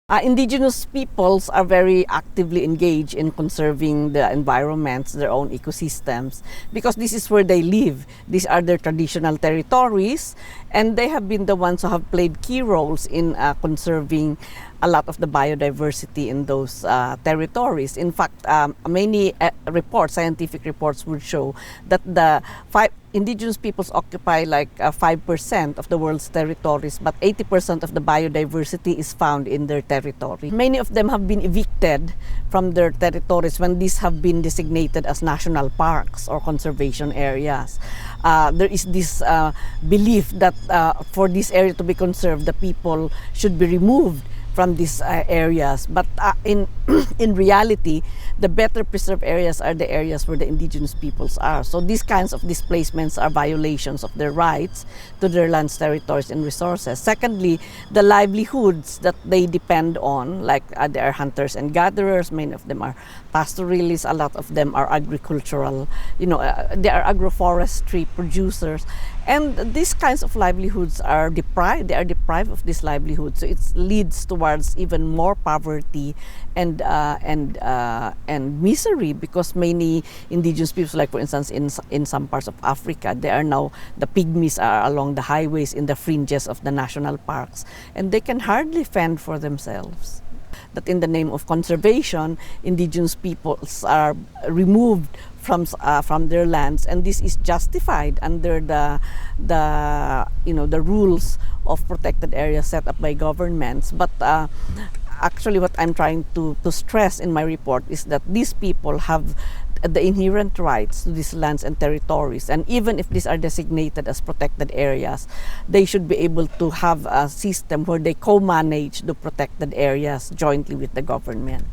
Indigenous peoples are very actively engaged in conserving the environments, their own ecosystems, because this is where they live. These are their traditional territories, and they have been the ones who have played key roles in conserving a lot of the biodiversity in those territories. In fact, many scientific reports would show that the indigenous peoples occupy like 5% of the world's territories, but 80% of the biodiversity is found in their territory. Many of them have been evicted from their territories when these have been designated as national parks or conservation areas. There is this belief that for this area to be conserved, the people should be removed from these areas, but in reality, the better preserved areas are the areas where the indigenous peoples are. So these kinds of displacements are violations of their rights to their lands, territories, and resources. Secondly, the livelihoods that they depend on, like they are hunters and gatherers. Many of them are pastoralists. A lot of them are agricultural. They are agroforestry producers. And these kinds of livelihoods are deprived. They are deprived of this livelihood, so it leads towards even more poverty and misery, because many indigenous peoples, like for instance in some parts of Africa, they are now, the pygmies are along the highways in the fringes of the national parks, and they can hardly fend for themselves. That in the name of conservation, indigenous peoples are removed from their lands, and this is justified under the rules of protected areas set up by governments. But actually, what I'm trying to stress in my report is that these people have the inherent rights to these lands and territories, and even if these are designated as protected areas, they should be able to have a system where they co-manage the protected areas jointly with the government.